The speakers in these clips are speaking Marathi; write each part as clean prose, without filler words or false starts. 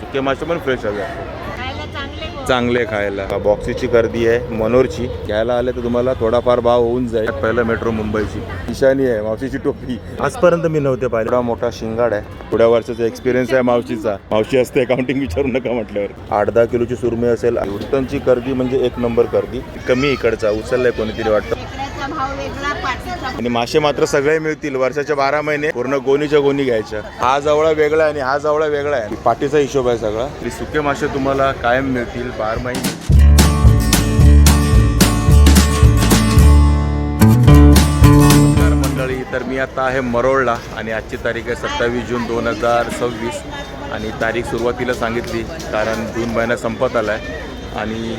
सुके मासे पण फ्रेश हवे चांगले खायला. बॉक्सीची गर्दी आहे मनोरची. घ्यायला आले तर तुम्हाला थोडाफार भाव होऊन जाईल. पहिलं मेट्रो मुंबईची निशाणी आहे मावशीची टोपी. आजपर्यंत मी नव्हते पाहिलं. एवढा मोठा शिंगाड आहे. थोड्या वर्षाचा एक्सपिरियन्स आहे मावशीचा. मावशी असते अकाउंटिंग विचारू नका म्हटल्यावर. 8-10 किलोची सुरमई असेल. उडतांची गर्दी म्हणजे एक नंबर गर्दी. कमी इकडचा उचललाय कोणीतरी वाटतं. आणि मासे मात्र सगळे मिळतील. वर्षाचे 12 महिने पूर्ण गोणीच्या गोणी घ्यायच्या. हा जवळा वेगळा आहे आणि हा जवळा वेगळा आहे. पाटीचा हिशोब आहे सगळा. तरी सुके मासे तुम्हाला कायम मिळतील 12 महिने. मंडळी, तर मी आता आहे मरोळला आणि आजची तारीख आहे 27 जून 2026 आणि तारीख सुरुवातीला सांगितली कारण जून महिना संपत आला आहे. आणि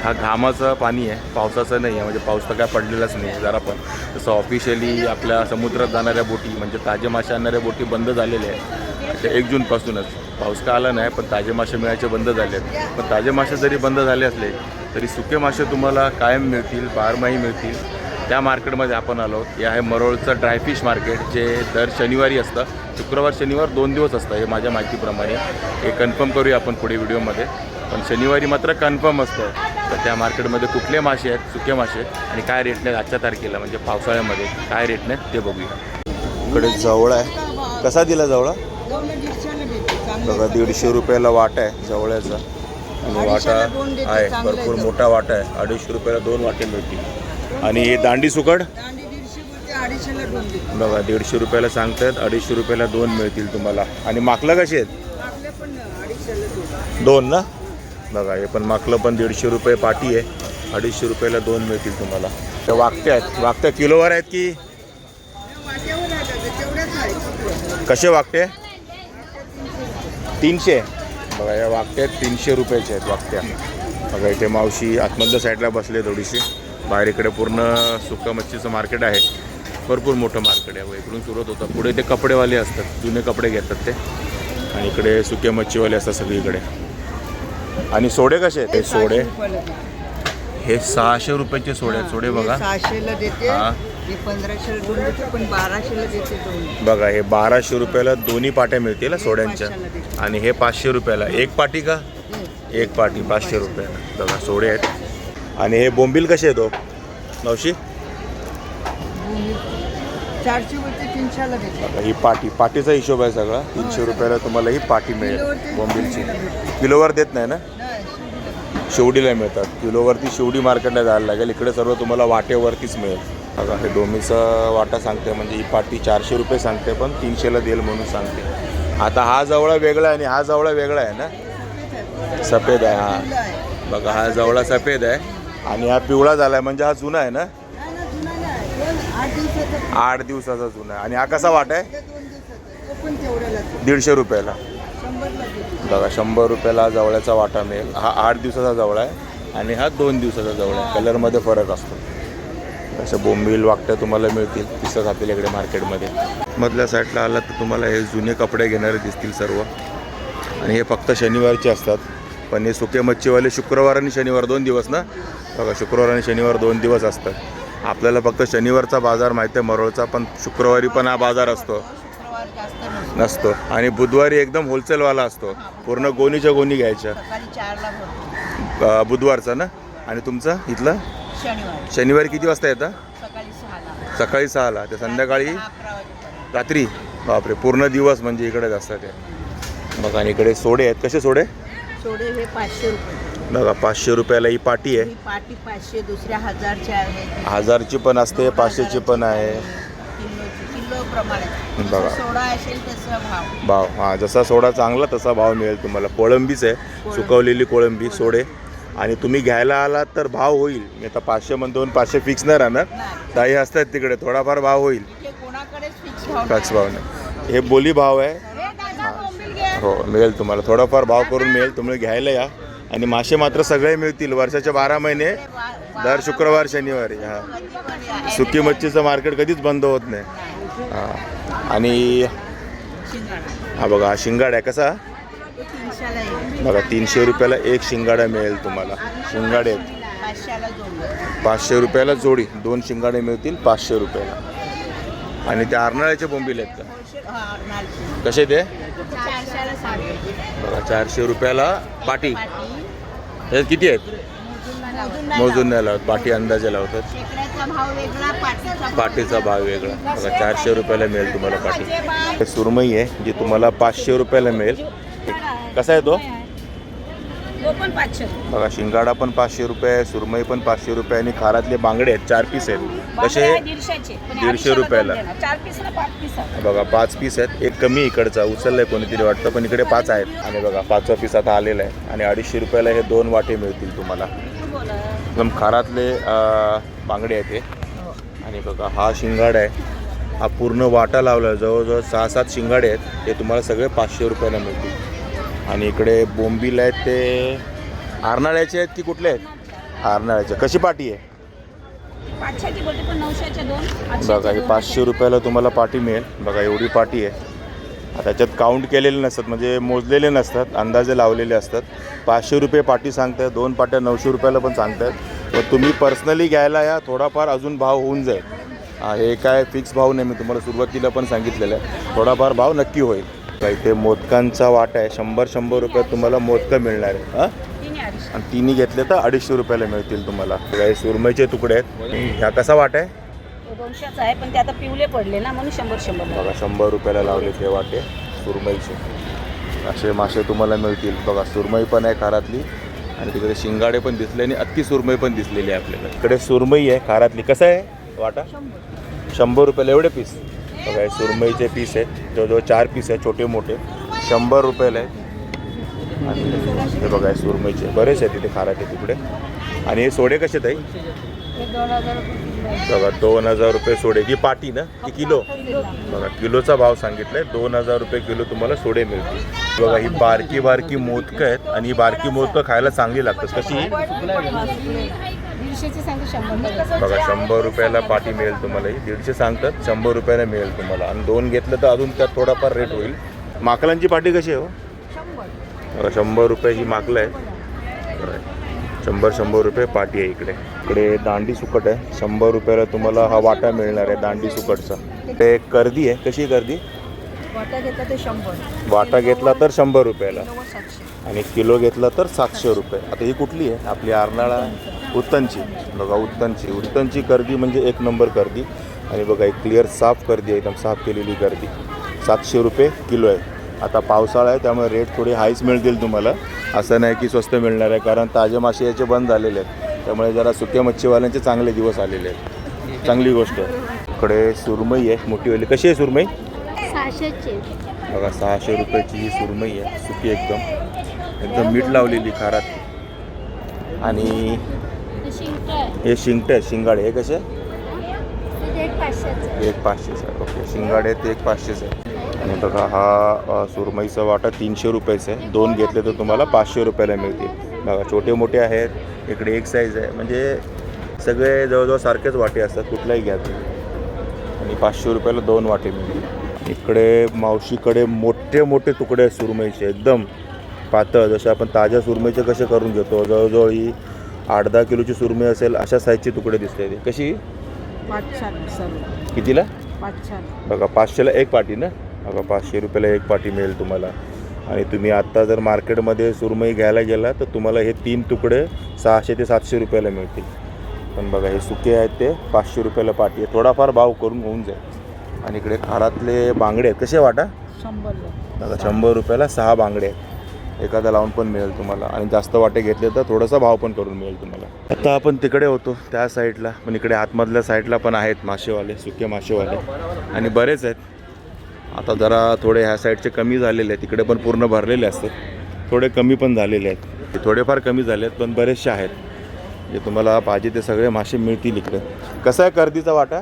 हा घामाचं पाणी आहे, पावसाचं नाही आहे. म्हणजे पाऊस तर काय पडलेलाच नाही आहे जरा पण. तसं ऑफिशियली आपल्या समुद्रात जाणाऱ्या बोटी म्हणजे ताजे मासे आणणाऱ्या बोटी बंद झालेल्या आहेत. 1 जूनपासूनच पाऊस का आला नाही पण ताजे मासे मिळायचे बंद झाले आहेत. पण ताजे मासे जरी बंद झाले असले तरी सुके मासे तुम्हाला कायम मिळतील, 12 महिने मिळतील. त्या मार्केटमध्ये आपण आलो. हे आहे मरोळचं ड्रायफिश मार्केट जे दर शनिवारी असतं. शुक्रवार शनिवार 2 दिवस असतं हे माझ्या माहितीप्रमाणे. हे कन्फर्म करूया आपण पुढे व्हिडिओमध्ये. पण शनिवारी मात्र कन्फर्म असतं. तर त्या मार्केटमध्ये कुठले मासे आहेत, सुके मासे आणि काय रेटने आजच्या तारखेला म्हणजे पावसाळ्यामध्ये काय रेटने ते बघूया. इकडे जवळ आहे. कसा दिला जवळा? बघा 150 रुपयाला वाटा आहे जवळ्याचा. आणि वाटा आहे भरपूर मोठा वाटा आहे. 250 रुपयाला 2 वाटे मिळतील. आणि हे दांडी सुकड बघा 150 रुपयाला सांगतात. 250 रुपयाला 2 मिळतील तुम्हाला. आणि माकलं कशी आहेत? 2 ना. बघा हे पण माकलं पण 150 रुपये पाटी आहे. 250 रुपयाला 2 मिळतील तुम्हाला. त्या वाकट्या आहेत. वाकट्या किलोवर आहेत की कसे वाकटे? 300. बघा या वाकट्या 300 रुपयाच्या आहेत वाकट्या. बघा इथे मावशी आतमधल्या साईडला बसले थोडीशी. बाहेर इकडे पूर्ण सुका मच्छीचं मार्केट आहे. भरपूर मोठं मार्केट आहे. इकडून सुरुवात होतं. पुढे ते कपडेवाले असतात, जुने कपडे घेतात ते. आणि इकडे सुके मच्छीवाले असतात सगळीकडे. आणि सोडे कसे आहेत? हे सोडे हे 600 रुपयाचे सोडे आहेत. सोडे बघा 600ला देते. हां 1500ला 2 देते पण 1200ला देते 2. बघा हे 1200 रुपयाला दोन्ही पाट्या मिळतील सोड्यांच्या. आणि हे 500 रुपयाला एक पाटी का? एक पाटी 500 रुपयाला. बघा सोडे आहेत. आणि हे बोंबील कसे आहेत हो मावशी? 400 रुपये 300ला देते. बघा ही पाटीचा हिशोब आहे सगळा. 300 रुपयाला तुम्हाला ही पाटी मिळेल बोंबीलची. किलोवर देत नाही ना? शेवडीला मिळतात. किलोवरती शेवडी मार्केटला जायला लागेल. इकडे सर्व तुम्हाला वाटेवरतीच मिळेल. बघा हे डोमीचा वाटा सांगते म्हणजे ही पाटी 400 रुपये सांगते पण 300ला देईल म्हणून सांगते. आता हा जवळा वेगळा आहे आणि हा जवळा वेगळा आहे ना. सफेद आहे हा. बघा हा जवळा सफेद आहे आणि हा पिवळा झाला आहे म्हणजे हा जुना आहे ना. 8 दिवसाचा जुना आहे. आणि हा कसा वाटा आहे? 150 रुपयाला. बघा 100 रुपयाला जवळ्याचा वाटा मिळेल. हा 8 दिवसाचा जवळा आहे आणि हा 2 दिवसाचा जवळा आहे. कलरमध्ये फरक असतो. असं बोंबील वाकट्या तुम्हाला मिळतील. दिसत आपल्या इकडे मार्केटमध्ये. मधल्या साईडला आला तर तुम्हाला हे जुने कपडे घेणारे दिसतील सर्व. आणि हे फक्त शनिवारचे असतात. पण हे सुके मच्छीवाले शुक्रवार आणि शनिवार 2 दिवस ना. बघा शुक्रवार आणि शनिवार 2 दिवस असतात. आपल्याला फक्त शनिवारचा बाजार माहिती आहे मरोळचा. पण शुक्रवारी पण हा बाजार असतो नसतो. आणि बुधवारी एकदम होलसेलवाला असतो. पूर्ण गोणीच्या गोणी घ्यायच्या. बुधवारचा ना. आणि तुमचं इथलं शनिवारी किती वाजता येतं? सकाळी 6ला ते संध्याकाळी रात्री. बापरे पूर्ण दिवस म्हणजे इकडेच असतात ते. बघा आणि इकडे सोडे आहेत. कसे सोडे? सोडे हे 500 रुपये. बघा 500 रुपयाला ही पाटी आहे. पाटी 500 दुसऱ्या 1000ची आहे. 1000ची पण असते 500ची पण आहे. किलो प्रमाणे बघा सोडा असेल तसा भाव. हां जसा सोडा चांगला तसा भाव मिळेल तुम्हाला. कोळंबीच आहे सुकवलेली कोळंबी सोडे. आणि तुम्ही घ्यायला आलात तर भाव होईल. मी आता 500 म्हणतो 500 फिक्स नाही राहणार. ताई असतात तिकडे थोडाफार भाव होईल. फिक्स भाव नाही. हे बोली भाव आहे. हो मिळेल तुम्हाला. थोडाफार भाव करून मिळेल. तुम्ही घ्यायला या. आणि मासे मात्र सगळे मिळतील. वर्षाचे 12 महिने दर शुक्रवार शनिवारी. हां सुकी मच्छीचं मार्केट कधीच बंद होत नाही. हां आणि हा बघा हा शिंगाडा आहे. कसा? बघा 300 रुपयाला एक शिंगाडा मिळेल तुम्हाला. शिंगाडे आहेत 500 रुपयाला जोडी. 2 शिंगाडे मिळतील 500 रुपयाला. आणि ते अर्नाळ्याचे बोंबील आहेत का? हा, नालची. कसे ते? 400ला साडी. बघा 400 रुपयाला पाटी. हे किती आहेत? मोजून नाही लावत, पाटी अंदाजे लावतात. शेकड्याचा भाव वेगळा, पाटीचा भाव वेगळा. बघा 400 रुपयाला मिळेल तुम्हाला पाटी. सुरमई आहे जी तुम्हाला 500 रुपयाला मिळेल. कसा आहे तो? पण 500. बघा शिंगाडा पण 500 रुपये, सुरमई पण 500 रुपये आणि खारातले बांगडे आहेत 4 पीस आहेत. कसे? 150 रुपयाला. 4 पीसला 5 पीस. बघा 5 पीस आहेत. एक कमी इकडचा उचललाय कोणीतरी वाटतं, पण इकडे 5 आहेत. आणि बघा 5वा पीस आता आलेला आहे आणि 250 रुपयाला हे 2 वाटे मिळतील तुम्हाला. एकदम खारातले बांगडे आहेत हे. आणि बघा हा शिंगाडा आहे, हा पूर्ण वाटा लावला, जवळजवळ 6-7 शिंगाडे आहेत. ते तुम्हाला सगळे 500 रुपयाला मिळतील. आणि इकडे बोंबील आहेत ते अर्नाळ्याचे आहेत की कुठले आहेत? अर्नाळ्याचे. कशी पाटी आहे? 500ची बोलते पण 900च्या 2. बघा ही 500 रुपयाला तुम्हाला पाटी मिळेल. बघा एवढी पाटी आहे. आता त्याच्यात काउंट केलेले नसतात, म्हणजे मोजलेले नसतात, अंदाजे लावलेले असतात. 500 रुपये पाटी सांगतायत, 2 पाट्या 900 रुपयाला पण सांगतायत. तर तुम्ही पर्सनली घ्यायला या, थोडाफार अजून भाव होऊन जाईल. हे काय फिक्स भाव नाही, मी तुम्हाला सुरुवातीला पण सांगितलेलं आहे, थोडाफार भाव नक्की होईल. इथे मोदकांचा वाटा आहे, 100 रुपयात तुम्हाला मोदकं मिळणार आहे. हां, आणि तिन्ही घेतले तर 250 रुपयाला मिळतील तुम्हाला. काही सुरमईचे तुकडे आहेत. ह्या कसा वाटा आहे? 200चा आहे, पण ते आता पिवले पडले ना, म्हणून 100. बघा 100 रुपयाला लावले ते वाटे सुरमईचे. असे मासे तुम्हाला मिळतील. बघा सुरमई पण आहे खारातली आणि तिकडे शिंगाडे पण दिसले आणि अत्ती सुरमई पण दिसलेली आहे आपल्याला. इकडे सुरमई आहे खारातली. कसं आहे वाटा? 100 रुपयाला एवढे पीस. बघा हे सुरमईचे पीस आहेत, जवळजवळ 4 पीस आहे, छोटे मोठे, 100 रुपयाला आहेत. आणि हे बघा हे सुरमईचे बरेच आहेत तिथे खाराचे तिकडे. आणि हे सोडे कसे ताई? 2000 रुपये. बघा 2000 रुपये सोडे. की पाटी ना की किलो? बघा किलोचा भाव सांगितलाय, 2000 रुपये किलो तुम्हाला सोडे मिळतील. बघा ही बारकी बारकी मोदकं आहेत आणि ही बारकी मोदकं खायला चांगली लागतात. कशी? 150ची सांगते 100. बघा 100 रुपयाला पाटी मिळेल तुम्हाला. ही 150 सांगतात, 100 रुपयाला मिळेल तुम्हाला. आणि 2 घेतलं तर अजून त्यात थोडाफार रेट होईल. माकलांची पाटी कशी आहे हो? 100. 100 रुपये ही माकलं आहे. 100 रुपये पाटी आहे इकडे. इकडे दांडी सुकट आहे, 100 रुपयाला तुम्हाला हा वाटा मिळणार आहे दांडी सुकटचा. ते कर्दी आहे. कशी कर्दी? वाटा घेतला तर 100. वाटा घेतला तर 100 रुपयाला 700. आणि किलो घेतला तर 700 रुपये. आता ही कुठली आहे? आपली अर्नाळा उत्तनची. बघा उत्तनची कर्दी म्हणजे 1 नंबर कर्दी. आणि बघा एक क्लिअर साफ कर्दी आहे, एकदम साफ केलेली कर्दी. 700 रुपये किलो आहे. आता पावसाळा आहे त्यामुळे रेट थोडे हायच मिळतील तुम्हाला, असं नाही की स्वस्त मिळणार आहे, कारण ताजे मासे याचे बंद झालेले आहेत. त्यामुळे जरा सुक्या मच्छीवाल्यांचे चांगले दिवस आलेले आहेत. चांगली गोष्ट आहे. इकडे सुरमई आहे मोठीवाली. कशी आहे सुरमई? 600ची. बघा 600 रुपयाची ही सुरमई आहे, सुकी एकदम मीठ लावलेली खारात. आणि हे शिंगटे आहेत, शिंगाडे. हे कसे? एक 500चं आहे. ओके, शिंगाडे ते 1 500चं आहे. आणि बघा हा सुरमईचा वाटा 300 रुपयाचा आहे. 2 घेतले तर तुम्हाला 500 रुपयाला मिळतील. बघा छोटे मोठे आहेत. इकडे एक साईज आहे, म्हणजे सगळे जवळजवळ सारखेच वाटे असतात, कुठलाही घ्या तुम्ही. आणि 500 रुपयाला 2 वाटे मिळतील. इकडे मावशीकडे मोठे मोठे तुकडे आहेत सुरमईचे, एकदम पातळ, जसे आपण ताज्या सुरमईचे कसे करून घेतो. जवळजवळ ही 8-10 किलोची सुरमई असेल अशा साईजचे तुकडे दिसते. कशी? 500. कितीला? 500. बघा 500ला 1 पाटी ना. बघा 500 रुपयाला 1 पाटी मिळेल तुम्हाला. आणि तुम्ही आत्ता जर मार्केटमध्ये सुरमई घ्यायला गेला तर तुम्हाला हे 3 तुकडे 600 ते 700 रुपयाला मिळतील. पण बघा हे सुके आहेत ते 500 रुपयाला पाटी आहे. थोडाफार भाव करून होऊन जाईल. आणि इकडे खारातले बांगडे आहेत. कसे वाटा? 100. बघा 100 रुपयाला 6 बांगडे आहेत. एखादा लावून पण मिळेल तुम्हाला. आणि जास्त वाटे घेतले तर थोडासा भाव पण करून मिळेल तुम्हाला. आता आपण तिकडे होतो त्या साईडला, पण इकडे आतमधल्या साईडला पण आहेत मासेवाले, सुके मासेवाले, आणि बरेच आहेत. आता जरा थोडे ह्या साईडचे कमी झालेले आहेत, तिकडे पण पूर्ण भरलेले असतात. थोडे कमी पण झालेले आहेत, थोडेफार कमी झाले आहेत, पण बरेचसे आहेत. जे तुम्हाला पाहिजे ते सगळे मासे मिळतील इकडे. कसा आहे कर्दीचा वाटा?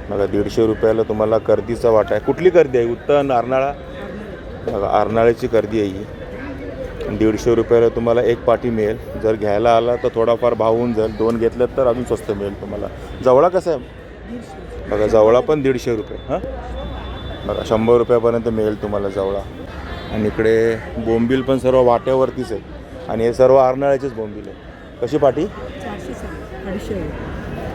बघा 150 रुपयाला तुम्हाला कर्दीचा वाटा आहे. कुठली कर्दी आहे? उत्तन, अर्नाळा? बघा अर्नाळ्याची कर्दी आहे ही. 150 रुपयाला तुम्हाला 1 पाटी मिळेल. जर घ्यायला आला तर थोडाफार भाव होऊन जाईल. 2 घेतलं तर अजून स्वस्त मिळेल तुम्हाला. जवळा कसा आहे? बघा जवळा पण 150 रुपये. हां बघा 100 रुपयापर्यंत मिळेल तुम्हाला जवळा. आणि इकडे बोंबील पण सर्व वाट्यावरतीच आहे. आणि हे सर्व अर्नाळ्याचेच बोंबील आहे. कशी पाटी? 400. 250.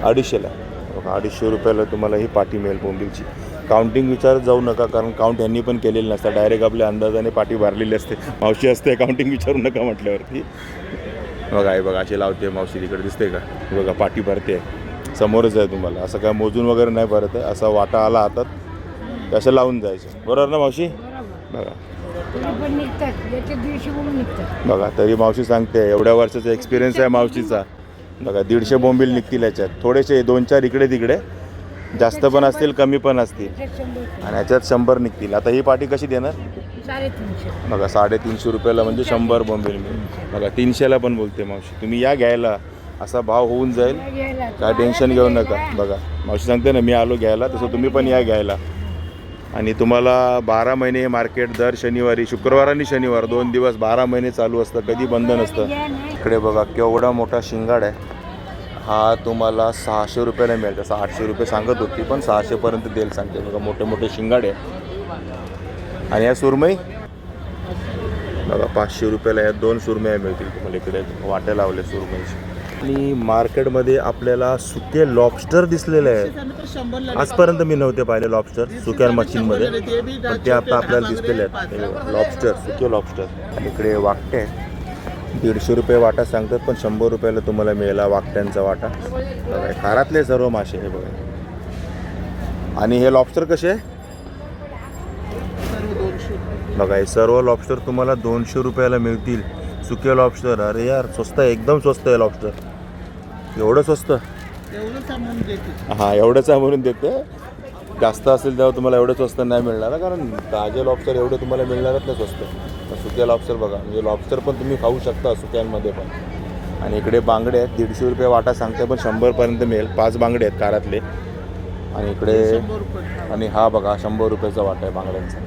250ला. 250 रुपयाला तुम्हाला ही पाटी मिळेल बोंबीलची. काउंटिंग विचारत जाऊ नका, कारण काउंट ह्यांनी पण केलेलं नसतं. डायरेक्ट आपल्या अंदाजाने पाटी भरलेली असते. मावशी असते काउंटिंग विचारू नका म्हटल्यावरती. बघा हे बघा अशी लावते मावशी, तिकडे दिसते का? हे बघा पाटी भरते समोरच आहे तुम्हाला. असं काय मोजून वगैरे नाही भरत आहे. असा वाटा आला हातात असं लावून जायचं. बरोबर ना मावशी? बघा बघा तरी मावशी सांगते एवढ्या वर्षाचा एक्सपिरियन्स आहे मावशीचा. बघा 150 बोंबील निघतील याच्यात. थोडेसे 2-4 इकडे तिकडे, जास्त पण असतील कमी पण असतील, आणि याच्यात 100 निघतील. आता ही पाटी कशी देणार? 350. बघा 350 रुपयाला म्हणजे 100 बोंबील मिळेल. बघा 300ला पण बोलते मावशी. तुम्ही या घ्यायला, असा भाव होऊन जाईल, काय टेन्शन घेऊ नका. बघा मावशी सांगते ना मी आलो घ्यायला, तसं तुम्ही पण या घ्यायला. आणि तुम्हाला 12 महिने हे मार्केट दर शनिवारी, शुक्रवार आणि शनिवार 2 दिवस 12 महिने चालू असतं, कधी बंद नसतं. इकडे बघा केवढा मोठा शिंगाड आहे. हा तुम्हाला 600 रुपयाला मिळेल. तसं 800 रुपये सांगत होती, पण 600पर्यंत देईल सांगते. बघा मोठे मोठे शिंगाड आहे. आणि या सुरमई बघा 500 रुपयाला या 2 सुरमया मिळतील तुम्हाला. इकडे वाट्या लावल्या सुरमईची. आणि मार्केटमध्ये आपल्याला सुके लॉबस्टर दिसलेले आहेत. आजपर्यंत मी नव्हते पाहिले लॉबस्टर सुक्या मच्छींमध्ये, पण ते आता आपल्याला दिसलेले आहेत. लॉबस्टर, सुके लॉबस्टर. आणि इकडे वाकटे आहेत. 150 रुपये वाटा सांगतात, पण 100 रुपयाला तुम्हाला मिळाला वाकट्यांचा वाटा. बघा खारातले सर्व मासे हे बघा. आणि हे लॉबस्टर कसे आहे? बघा हे सर्व लॉबस्टर तुम्हाला 200 रुपयाला मिळतील. सुके लॉबस्टर. अरे यार स्वस्त आहे, एकदम स्वस्त आहे लॉबस्टर. एवढं स्वस्त? हां एवढंच म्हणून देते. जास्त असेल तेव्हा तुम्हाला एवढं स्वस्त नाही मिळणार, कारण ताजे लॉबस्टर एवढे तुम्हाला मिळणारच नाही स्वस्त. सुके लॉबस्टर बघा, म्हणजे लॉबस्टर पण तुम्ही खाऊ शकता सुक्यांमध्ये पण. आणि इकडे बांगडे आहेत. 150 रुपये वाटा सांगते, पण 100पर्यंत मिळेल. 5 बांगडे आहेत कारातले. आणि इकडे आणि हा बघा 100 रुपयाचा वाटा आहे बांगड्यांचा.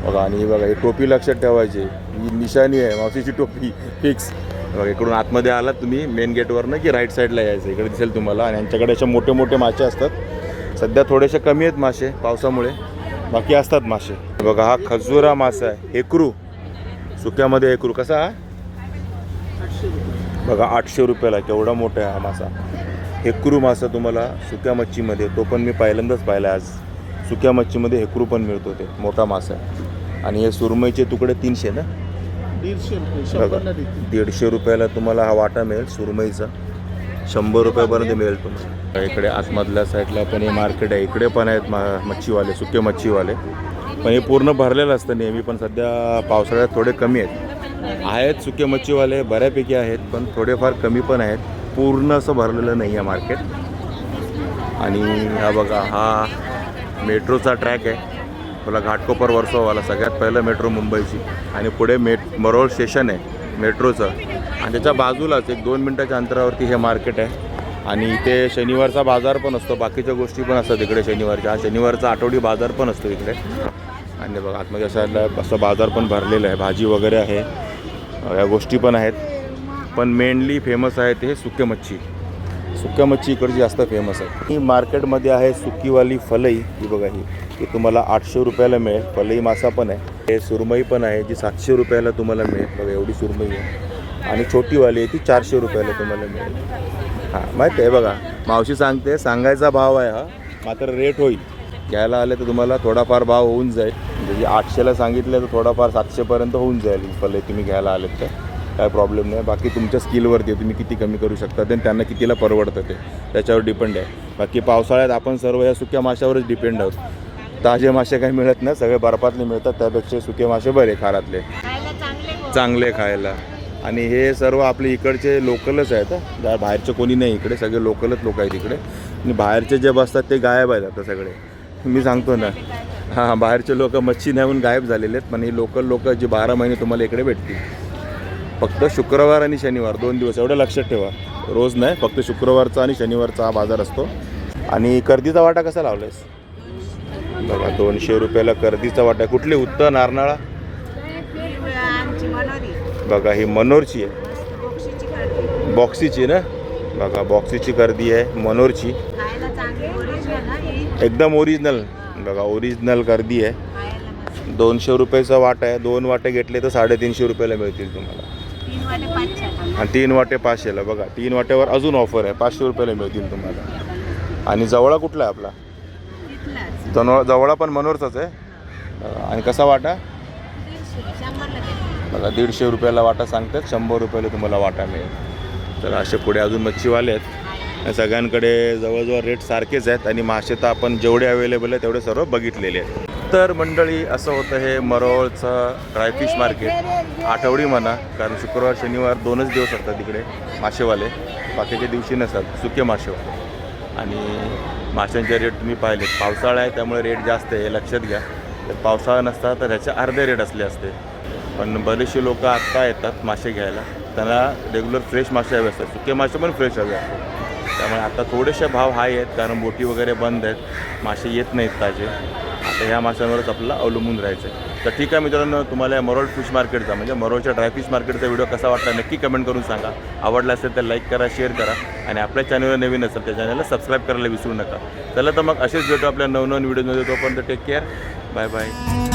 बघा आणि ही बघा ही टोपी लक्षात ठेवायची, ही निशाणी आहे मावशीची टोपी फिक्स. बघा इकडून आतमध्ये आलात तुम्ही मेन गेटवरनं की राईट साईडला यायचं, इकडे दिसेल तुम्हाला. आणि यांच्याकडे असे मोठे मोठे मासे असतात. सध्या थोडेसे कमी आहेत मासे पावसामुळे, बाकी असतात मासे. बघा हा खजुरा मासा आहे, हेकरू. सुक्यामध्ये हेकरू कसा हा? बघा 800 रुपयाला. केवढा मोठा आहे हा मासा. हेकरू मासा तुम्हाला सुक्या मच्छीमध्ये, तो पण मी पहिल्यांदाच पाहिला आज. सुक्या मच्छीमध्ये हेकरू पण मिळतो, ते मोठा मासा आहे. आणि हे सुरमईचे तुकडे 300 ना? 150 रुपयाला तुम्हाला हा वाटा मिळेल सुरमईचा. 100 रुपयापर्यंत मिळेल तुम्हाला. इकडे आतमधल्या साईडला पण हे मार्केट आहे. इकडे पण आहेत मच्छीवाले, सुके मच्छीवाले. पण हे पूर्ण भरलेलं असतं नेहमी, पण सध्या पावसाळ्यात थोडे कमी आहेत सुके मच्छीवाले. बऱ्यापैकी आहेत, पण थोडेफार कमी पण आहेत. पूर्ण असं भरलेलं नाही आहे मार्केट. आणि हा बघा हा मेट्रोचा ट्रॅक आहे. मला घाटकोपर वर्सोवाला सगळ्यात पहिलं मेट्रो मुंबईची. आणि पुढे मरोळ स्टेशन आहे मेट्रोचं. आणि त्याच्या बाजूलाच 1-2 मिनटाच्या अंतरावरती हे मार्केट आहे. आणि इथे शनिवारचा बाजार पण असतो, बाकीच्या गोष्टी पण असतात इकडे शनिवारच्या. हा शनिवारचा आठवडी बाजार पण असतो इकडे. आणि बघा आतमध्ये असं बाजार पण भरलेलं आहे, भाजी वगैरे आहे, या गोष्टी पण आहेत. पण मेनली फेमस आहे ते सुके मच्छी. सुक्या मच्छी इकडची जास्त फेमस आहे. ही मार्केटमध्ये आहे सुकीवाली फलई. ही बघा ही तुम्हाला 800 रुपयाला मिळेल. फलई मासा पण आहे. हे सुरमई पण आहे जी 700 रुपयाला तुम्हाला मिळेल. बघा एवढी सुरमई आहे. आणि छोटीवाली आहे ती 400 रुपयाला तुम्हाला मिळेल. हां माहिती आहे बघा, मावशी सांगते सांगायचा भाव आहे हा, मात्र रेट होईल. घ्यायला आले तर तुम्हाला थोडाफार भाव होऊन जाईल. म्हणजे 800ला सांगितलं तर थोडाफार 700पर्यंत होऊन जाईल फलई तुम्ही घ्यायला आलेत तर. काय प्रॉब्लेम नाही. बाकी तुमच्या स्किलवरती आहे, तुम्ही किती कमी करू शकता ते, त्यांना कितीला परवडतं ते त्याच्यावर डिपेंड आहे. बाकी पावसाळ्यात आपण सर्व या सुक्या माशावरच डिपेंड आहोत. ताजे मासे काही मिळत नाही, सगळे बर्फातले मिळतात. त्यापेक्षा सुके मासे बरे खारातले, चांगले खायला. आणि हे सर्व आपले इकडचे लोकलच आहेत. बाहेरचे कोणी नाही इकडे, सगळे लोकलच लोक आहेत इकडे. आणि बाहेरचे जे बसतात ते गायब आहेत आता सगळे. मी सांगतो ना, हां बाहेरचे लोक मच्छी नाही गायब झालेले आहेत. पण ही लोकल लोक जी 12 महिने तुम्हाला इकडे भेटतील. फक्त शुक्रवार आणि शनिवार 2 दिवस एवढं लक्षात ठेवा. रोज नाही, फक्त शुक्रवारचा आणि शनिवारचा हा बाजार असतो. आणि कर्दीचा वाटा कसा लावला आहेस? बघा 200 रुपयाला कर्दीचा वाटा. कुठली? उत्तर नारनाळा. बघा ही मनोरची आहे, बॉक्सीची ना. बघा बॉक्सीची कर्दी आहे, मनोरची, एकदम ओरिजिनल. बघा ओरिजिनल कर्दी आहे. 200 रुपयाचा वाटा आहे. 2 वाटे घेतले तर 350 रुपयाला मिळतील तुम्हाला. आणि 3 वाटे 500ला. बघा 3 वाट्यावर अजून ऑफर आहे, 500 रुपयाला मिळतील तुम्हाला. आणि जवळा कुठला आहे आपला? तिथलाच जवळा पण मनोरचाच आहे. आणि कसा वाटा? 100ला देते. बघा 150 रुपयाला वाटा सांगतात, 100 रुपयाला तुम्हाला वाटा मिळेल. तर असे पुढे अजून मच्छीवाले आहेत. या सगळ्यांकडे जवळजवळ रेट सारखेच आहेत आणि मासे तर आपण जेवढे अवेलेबल आहे तेवढे सर्व बघितलेले आहेत. तर मंडळी असं होतं हे मरोळचं ड्रायफिश मार्केट. आठवडी म्हणा, कारण शुक्रवार शनिवार 2च दिवस असतात तिकडे मासेवाले, बाकीच्या दिवशी नसतात सुके मासेवाले. आणि माशांचे रेट तुम्ही पाहिले, पावसाळा आहे त्यामुळे रेट जास्त आहे हे लक्षात घ्या. तर पावसाळा नसता तर ह्याचे अर्धे रेट असले असते. पण बरेचसे लोक आत्ता येतात मासे घ्यायला, त्यांना रेग्युलर फ्रेश मासे हवे असतात, सुके मासे पण फ्रेश हवे असतात. त्यामुळे आता थोडेसे भाव हाय आहेत कारण बोटी वगैरे बंद आहेत, मासे येत नाहीत ताजे. आता ह्या माशांवरच आपल्याला अवलंबून राहायचं आहे. तर ठीक आहे मित्रांनो, तुम्हाला मरोळ फिश मार्केटचा म्हणजे मरोळच्या ड्रायफिश मार्केटचा व्हिडिओ कसा वाटला नक्की कमेंट करून सांगा. आवडला असेल तर लाईक करा, शेअर करा आणि आपल्या चॅनलवर नवीन असेल त्या चॅनलला सबस्क्राईब करायला विसरू नका. चला तर मग असेच भेटू आपल्या नवनवीन व्हिडिओमध्ये. तोपर्यंत टेक केअर, बाय बाय.